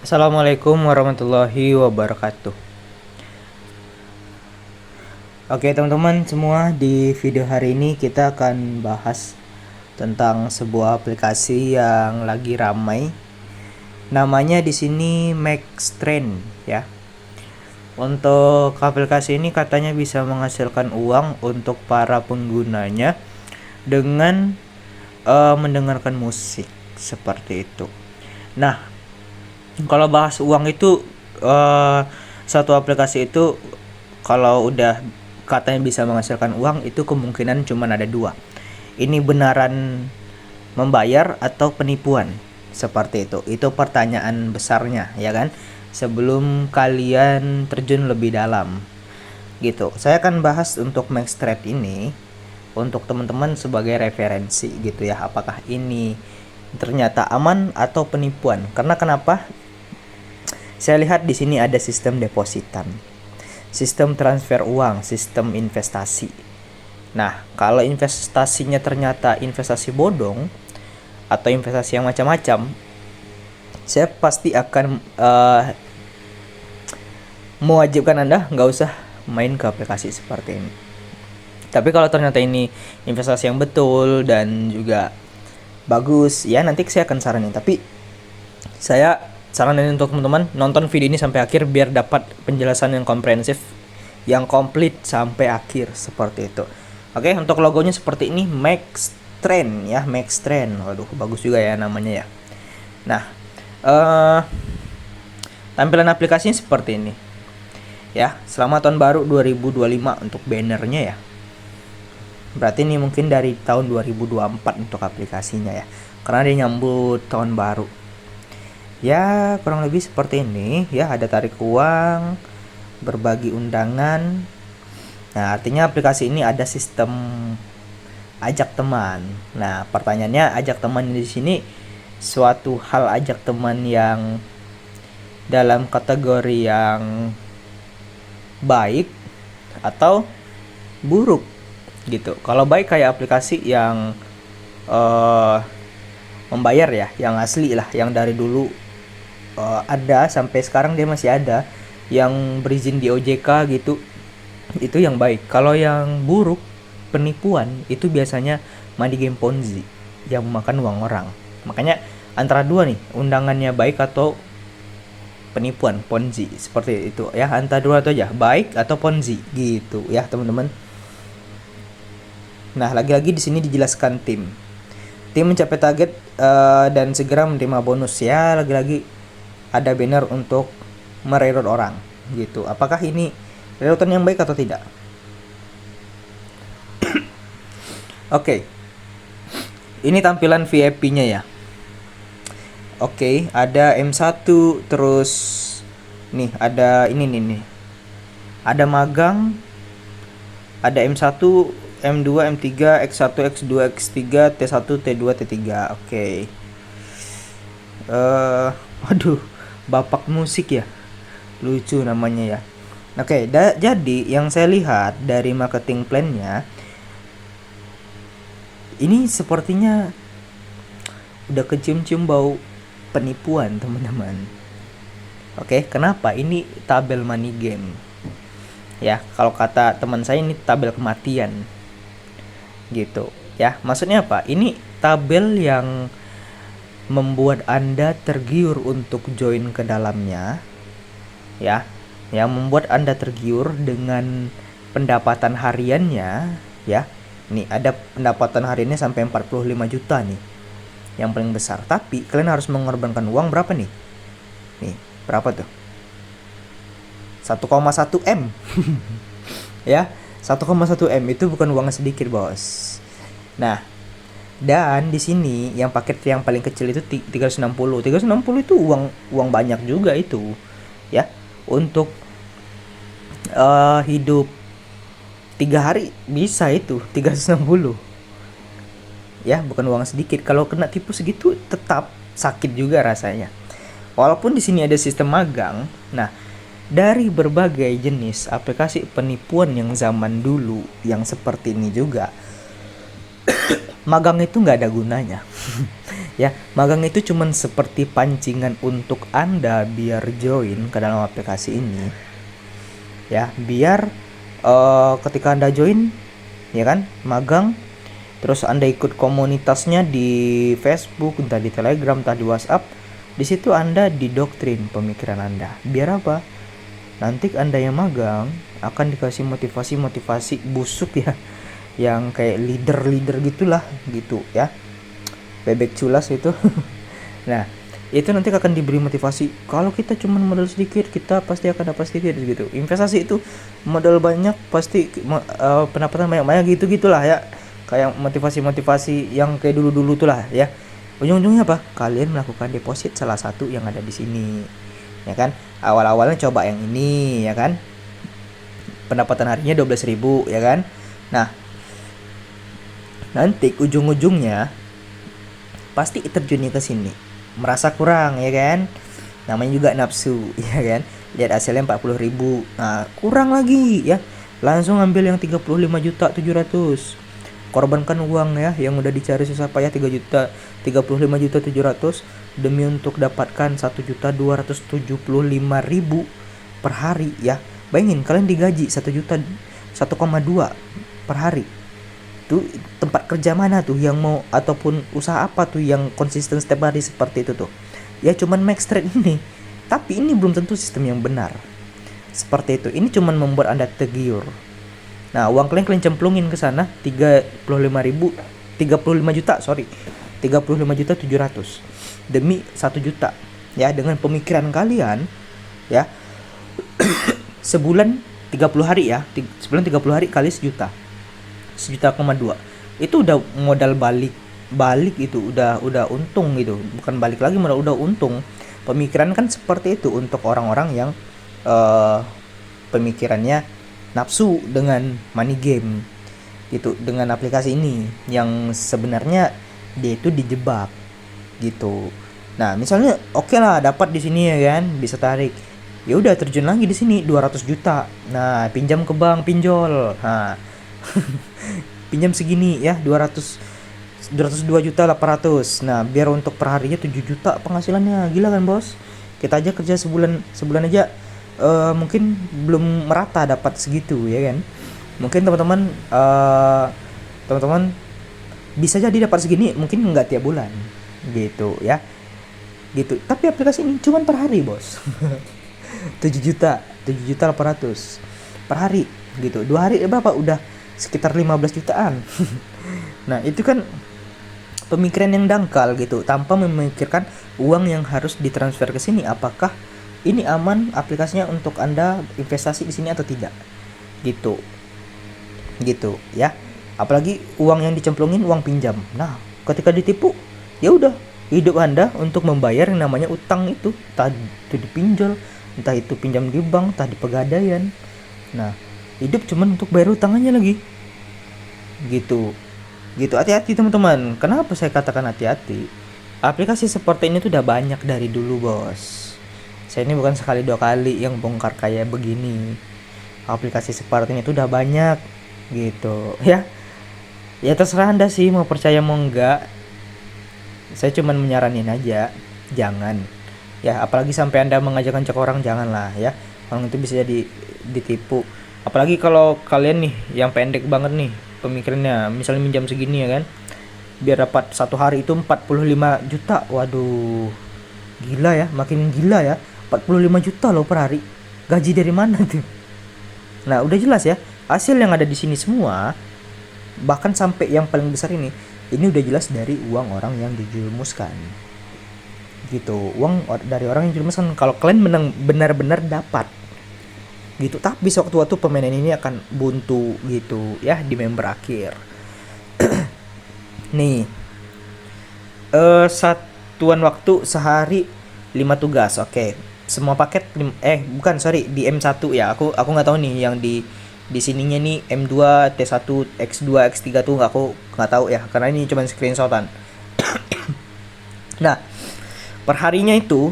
Assalamualaikum warahmatullahi wabarakatuh. Oke teman-teman semua, di video hari ini kita akan bahas tentang sebuah aplikasi yang lagi ramai. Namanya di sini Maxtrend ya. Untuk aplikasi ini katanya bisa menghasilkan uang untuk para penggunanya dengan mendengarkan musik seperti itu. Nah, kalau bahas uang itu satu aplikasi itu kalau udah katanya bisa menghasilkan uang itu kemungkinan cuma ada dua. Ini benaran membayar atau penipuan seperti itu. Itu pertanyaan besarnya ya kan. Sebelum kalian terjun lebih dalam gitu. Saya akan bahas untuk Maxtrade ini untuk teman-teman sebagai referensi gitu ya. Apakah ini ternyata aman atau penipuan? Karena kenapa? Saya lihat di sini ada sistem depositan, sistem transfer uang, sistem investasi. Nah, kalau investasinya ternyata investasi bodong atau investasi yang macam-macam, saya pasti akan mewajibkan Anda nggak usah main ke aplikasi seperti ini. Tapi kalau ternyata ini investasi yang betul dan juga bagus, ya nanti saya akan saranin. Tapi saya saranin untuk teman-teman nonton video ini sampai akhir biar dapat penjelasan yang komprehensif, yang komplit sampai akhir seperti itu. Oke, untuk logonya seperti ini, Maxtrend ya, Maxtrend. Waduh, bagus juga ya namanya ya. Nah, tampilan aplikasinya seperti ini. Ya, selamat tahun baru 2025 untuk bannernya ya. Berarti ini mungkin dari tahun 2024 untuk aplikasinya ya. Karena dia nyambut tahun baru. Ya, kurang lebih seperti ini ya, ada tarik uang, berbagi undangan. Nah, artinya aplikasi ini ada sistem ajak teman. Nah, pertanyaannya ajak teman di sini suatu hal ajak teman yang dalam kategori yang baik atau buruk gitu. Kalau baik kayak aplikasi yang membayar ya, yang asli lah, yang dari dulu ada sampai sekarang dia masih ada, yang berizin di OJK gitu, itu yang baik. Kalau yang buruk, penipuan, itu biasanya money game Ponzi yang memakan uang orang. Makanya antara dua nih, undangannya baik atau penipuan Ponzi seperti itu ya, antara dua itu aja, baik atau Ponzi gitu ya teman-teman. Nah, lagi-lagi di sini dijelaskan tim mencapai target dan segera menerima bonus ya. Lagi-lagi ada banner untuk merekrut orang gitu. Apakah ini rekrutan yang baik atau tidak? Oke. Ini tampilan VIP-nya ya. Oke, ada M1 terus nih ada ini nih. Ada magang, ada M1, M2, M3, X1, X2, X3, T1, T2, T3. Oke. Waduh, Bapak musik ya. Lucu namanya ya. Oke, jadi yang saya lihat dari marketing plan-nya ini sepertinya udah kecium-cium bau penipuan, teman-teman. Oke, kenapa? Ini tabel money game. Ya, kalau kata teman saya ini tabel kematian. Gitu. Ya, maksudnya apa? Ini tabel yang membuat Anda tergiur untuk join ke dalamnya. Ya, yang membuat Anda tergiur dengan pendapatan hariannya, ya. Nih, ada pendapatan hariannya sampai 45 juta nih. Yang paling besar. Tapi kalian harus mengorbankan uang berapa nih? Nih, berapa tuh? 1,1 M. Ya, 1,1 M itu bukan uang sedikit, Bos. Nah, dan di sini yang paket yang paling kecil itu 360. 360 itu uang banyak juga itu. Ya, untuk hidup 3 hari bisa itu 360. Ya, bukan uang sedikit. Kalau kena tipu segitu tetap sakit juga rasanya. Walaupun di sini ada sistem magang. Nah, dari berbagai jenis aplikasi penipuan yang zaman dulu yang seperti ini juga, magang itu nggak ada gunanya. Ya, magang itu cuman seperti pancingan untuk Anda biar join ke dalam aplikasi ini. Ya, biar ketika Anda join, ya kan, magang, terus Anda ikut komunitasnya di Facebook, entah di Telegram, entah di WhatsApp. Di situ Anda didoktrin pemikiran Anda. Biar apa? Nanti Anda yang magang akan dikasih motivasi-motivasi busuk ya, yang kayak leader-leader gitulah gitu ya. Bebek culas itu. Nah, itu nanti akan diberi motivasi. Kalau kita cuma modal sedikit, kita pasti akan dapat sedikit gitu. Investasi itu modal banyak pasti pendapatan banyak-banyak gitu-gitulah ya. Kayak motivasi-motivasi yang kayak dulu-dulu tuh lah ya. Ujung-ujungnya apa? Kalian melakukan deposit salah satu yang ada di sini. Ya kan? Awal-awalnya coba yang ini ya kan. Pendapatan harinya 12.000 ya kan. Nah, nanti ujung-ujungnya pasti terjunnya ke sini, merasa kurang ya kan, namanya juga nafsu ya kan, lihat hasilnya 40.000, nah kurang lagi ya, langsung ambil yang 35.700.000, korbankan uang ya yang udah dicari susah payah 35.700.000 demi untuk dapatkan 1.275.000 per hari ya. Bayangin kalian digaji 1,2 per hari. Tuh tempat kerja mana tuh yang mau, ataupun usaha apa tuh yang konsisten setiap hari seperti itu tuh? Ya cuman Max Trade ini. Tapi ini belum tentu sistem yang benar. Seperti itu. Ini cuman membuat Anda tergiur. Nah, uang kalian cemplungin ke sana 35 juta 700 demi 1 juta. Ya, dengan pemikiran kalian ya. Sebulan 30 hari ya. Sebulan 30 hari kali 1 juta. 1,2 juta itu udah modal balik itu udah untung gitu, bukan balik lagi, modal udah untung. Pemikiran kan seperti itu untuk orang-orang yang pemikirannya nafsu dengan money game gitu, dengan aplikasi ini yang sebenarnya dia itu dijebak gitu. Nah misalnya oke lah dapat di sini ya kan, bisa tarik, ya udah terjun lagi di sini 200 juta, nah pinjam ke bank, pinjol, nah pinjam segini ya, 202.800.000. Nah, biar untuk perharinya 7 juta penghasilannya. Gila kan, Bos? Kita aja kerja sebulan aja mungkin belum merata dapat segitu ya kan. Mungkin teman-teman bisa jadi dapat segini, mungkin nggak tiap bulan gitu ya. Gitu. Tapi aplikasi ini cuma per hari, Bos. 7.800.000 per hari gitu. 2 hari berapa? Udah sekitar 15 jutaan. Nah itu kan pemikiran yang dangkal gitu, tanpa memikirkan uang yang harus ditransfer ke sini, apakah ini aman aplikasinya untuk Anda investasi di sini atau tidak gitu ya. Apalagi uang yang dicemplungin uang pinjam. Nah ketika ditipu ya udah, hidup Anda untuk membayar yang namanya utang itu, entah itu dipinjol, entah itu pinjam di bank, entah di pegadaian. Nah hidup cuman untuk bayar utangannya lagi gitu. Hati-hati teman-teman. Kenapa saya katakan hati-hati? Aplikasi seperti ini tuh udah banyak dari dulu, Bos. Saya ini bukan sekali 2 kali yang bongkar kayak begini. Aplikasi seperti ini tuh udah banyak gitu ya. Ya terserah Anda sih mau percaya mau enggak. Saya cuman menyaranin aja, jangan ya, apalagi sampai Anda mengajak-ajak orang, janganlah ya. Orang itu bisa jadi ditipu. Apalagi kalau kalian nih yang pendek banget nih pemikirannya, misalnya minjam segini ya kan, biar dapat 1 hari itu 45 juta. Waduh, gila ya, makin gila ya. 45 juta loh per hari. Gaji dari mana tuh? Nah, udah jelas ya, hasil yang ada di sini semua, bahkan sampai yang paling besar ini udah jelas dari uang orang yang dijerumuskan. Gitu, uang dari orang yang dijerumuskan. Kalau kalian menang benar-benar dapat gitu, tapi sewaktu-waktu permainan ini akan buntu gitu ya di member akhir. Nih satuan waktu sehari 5 tugas. Oke. Semua paket bukan, sorry, di M1 ya. Aku nggak tahu nih yang di sininya nih M2, T1, X2, X3 tuh aku nggak tahu ya, karena ini cuma screenshotan. Nah, perharinya itu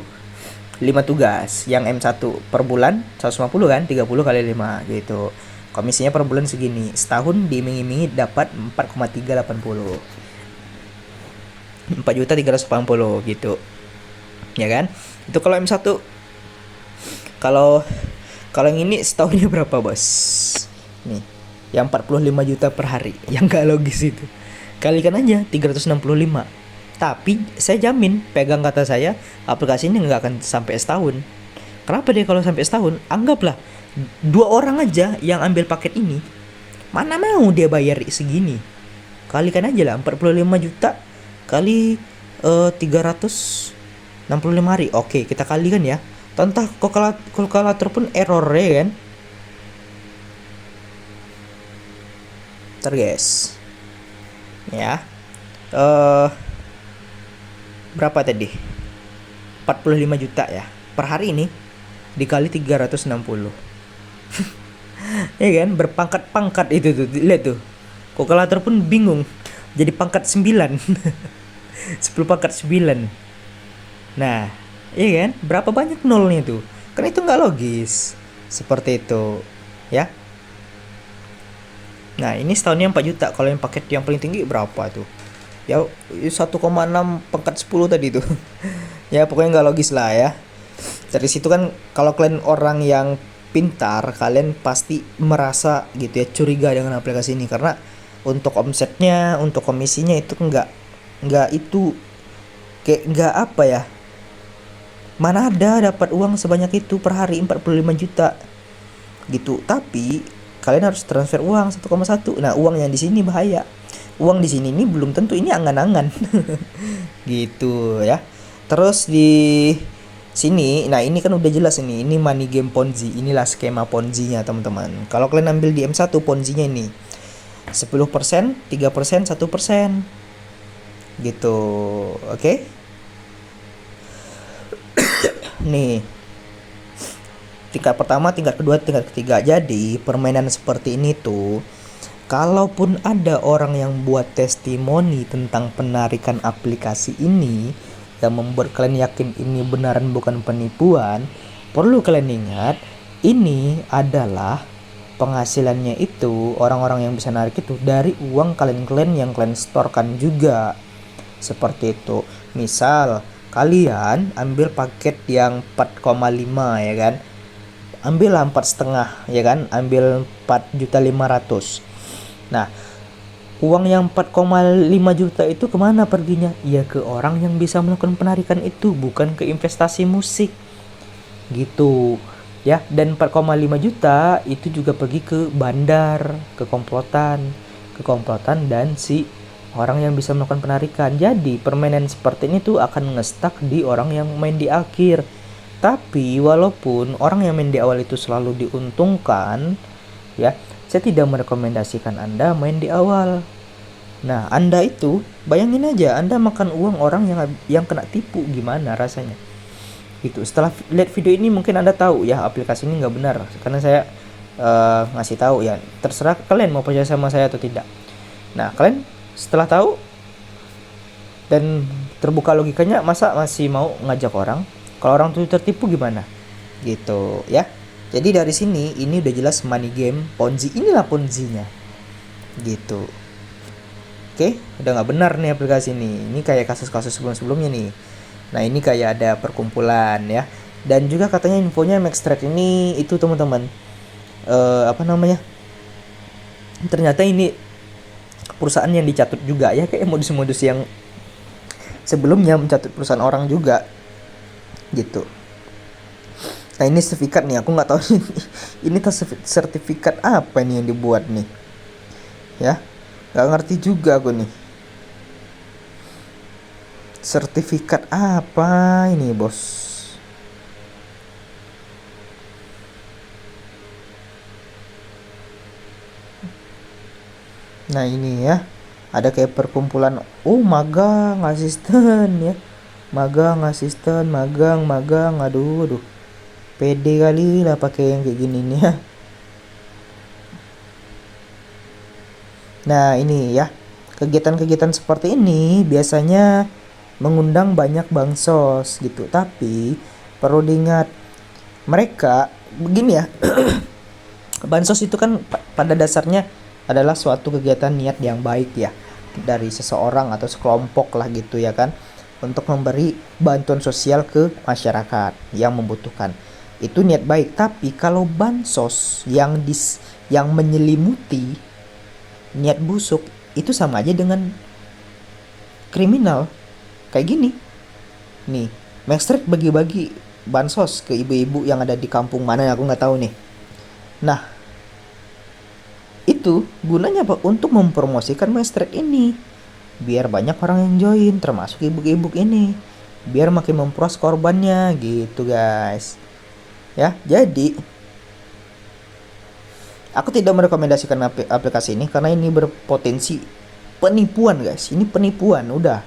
5 tugas, yang M1 per bulan 150 kan, 30 kali 5 gitu. Komisinya per bulan segini. Setahun diiming-imingi dapat 4,380. 4.380 gitu. Ya kan? Itu kalau M1. Kalau kalau yang ini setahunnya berapa, Bos? Nih, yang 45 juta per hari. Yang gak logis itu. Kalikan aja 365. Tapi saya jamin, pegang kata saya, aplikasi ini nggak akan sampai setahun. Kenapa dia kalau sampai setahun? Anggaplah 2 orang aja yang ambil paket ini, mana mau dia bayar segini? Kalikan aja lah 45 juta kali 365 hari. Oke, kita kalikan ya. Tentang kalkulator pun error ya kan. Ntar guys. Ya. Berapa tadi? 45 juta ya. Per hari ini dikali 360. Ya kan, berpangkat-pangkat itu tuh. Lihat tuh. Kalkulator pun bingung. Jadi pangkat 9. 10 pangkat 9. Nah, iya kan? Berapa banyak nolnya tuh? Kan itu nggak logis. Seperti itu, ya. Nah, ini setahunnya 4 juta. Kalau yang paket yang paling tinggi berapa tuh? Ya 1,6 pangkat 10 tadi tuh. Ya, pokoknya nggak logis lah ya. Dari situ kan kalau kalian orang yang pintar, kalian pasti merasa gitu ya, curiga dengan aplikasi ini karena untuk omsetnya, untuk komisinya itu nggak itu, kayak nggak apa ya, mana ada dapat uang sebanyak itu per hari 45 juta gitu. Tapi kalian harus transfer uang 1,1. Nah, uang yang di sini bahaya. Uang di sini ini belum tentu ini angan-angan. Gitu ya. Terus di sini, nah ini kan udah jelas ini money game Ponzi. Inilah skema Ponzi-nya, teman-teman. Kalau kalian ambil di M1 Ponzi-nya ini 10%, 3%, 1%. Gitu. Oke? Nih. Tingkat pertama, tingkat kedua, tingkat ketiga. Jadi, permainan seperti ini tuh, kalaupun ada orang yang buat testimoni tentang penarikan aplikasi ini yang membuat kalian yakin ini benaran bukan penipuan, perlu kalian ingat, ini adalah penghasilannya itu, orang-orang yang bisa narik itu dari uang kalian yang kalian setorkan juga. Seperti itu. Misal kalian ambil paket yang 4,5 ya kan, ambillah 4,5 ya kan, ambil 4.500.000. Nah, uang yang 4,5 juta itu kemana perginya? Ya ke orang yang bisa melakukan penarikan itu, bukan ke investasi musik gitu ya. Dan 4,5 juta itu juga pergi ke bandar, ke komplotan dan si orang yang bisa melakukan penarikan. Jadi permainan seperti ini tuh akan ngestak di orang yang main di akhir. Tapi walaupun orang yang main di awal itu selalu diuntungkan ya, saya tidak merekomendasikan Anda main di awal. Nah, Anda itu bayangin aja Anda makan uang orang yang kena tipu, gimana rasanya? Gitu. Setelah lihat video ini mungkin Anda tahu ya aplikasi ini nggak benar, karena saya ngasih tahu ya. Terserah kalian mau percaya sama saya atau tidak. Nah, kalian setelah tahu dan terbuka logikanya, masa masih mau ngajak orang? Kalau orang tuh tertipu gimana? Gitu ya. Jadi dari sini ini udah jelas money game Ponzi. Inilah Ponzi-nya. Gitu. Oke, udah nggak benar nih aplikasi ini. Ini kayak kasus-kasus sebelum-sebelumnya nih. Nah, ini kayak ada perkumpulan ya. Dan juga katanya infonya MaxTrade ini itu teman-teman, apa namanya? Ternyata ini perusahaan yang dicatut juga ya, kayak modus-modus yang sebelumnya mencatut perusahaan orang juga. Gitu. Nah, ini sertifikat nih, aku nggak tahu ini sertifikat apa nih yang dibuat nih ya, nggak ngerti juga aku nih, sertifikat apa ini bos. Nah, ini ya ada kayak perkumpulan, magang asisten ya, magang asisten, magang, aduh pede kali lah pakai yang kayak gini nih ya. Nah, ini ya, kegiatan-kegiatan seperti ini biasanya mengundang banyak bansos gitu. Tapi perlu diingat, mereka begini ya. Bansos itu kan pada dasarnya adalah suatu kegiatan niat yang baik ya. dari seseorang atau sekelompok lah gitu ya kan, untuk memberi bantuan sosial ke masyarakat yang membutuhkan. Itu niat baik. Tapi kalau bansos yang menyelimuti niat busuk, itu sama aja dengan kriminal. Kayak gini nih, Maxstreet bagi-bagi bansos ke ibu-ibu yang ada di kampung mana, aku nggak tahu nih. Nah, itu gunanya apa? Untuk mempromosikan Maxstreet ini, biar banyak orang yang join, termasuk ibu-ibu ini, biar makin memperas korbannya gitu guys ya. Jadi aku tidak merekomendasikan aplikasi ini karena ini berpotensi penipuan guys. Ini penipuan udah.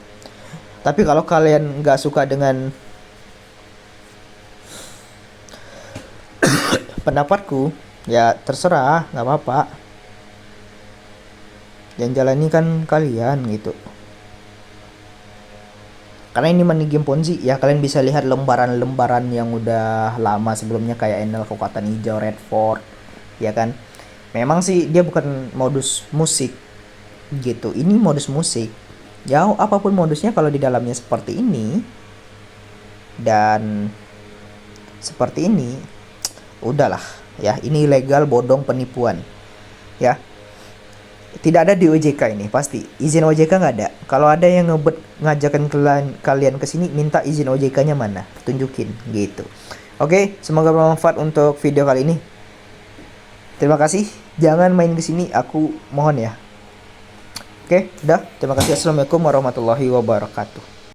Tapi kalau kalian nggak suka dengan pendapatku, ya terserah, nggak apa-apa. Yang jalani kan kalian gitu. Karena ini money game Ponzi ya, kalian bisa lihat lembaran-lembaran yang udah lama sebelumnya kayak Enel Kekuatan Hijau, Redford ya kan. Memang sih dia bukan modus musik gitu, ini modus musik ya. Apapun modusnya, kalau di dalamnya seperti ini dan seperti ini, udahlah ya, ini ilegal, bodong, penipuan ya. Tidak ada di OJK ini, pasti izin OJK nggak ada. Kalau ada yang ngajakan kalian ke sini, minta izin OJK-nya mana, tunjukin gitu. Oke, semoga bermanfaat untuk video kali ini. Terima kasih, jangan main ke sini, aku mohon ya. Oke, udah, terima kasih. Assalamualaikum warahmatullahi wabarakatuh.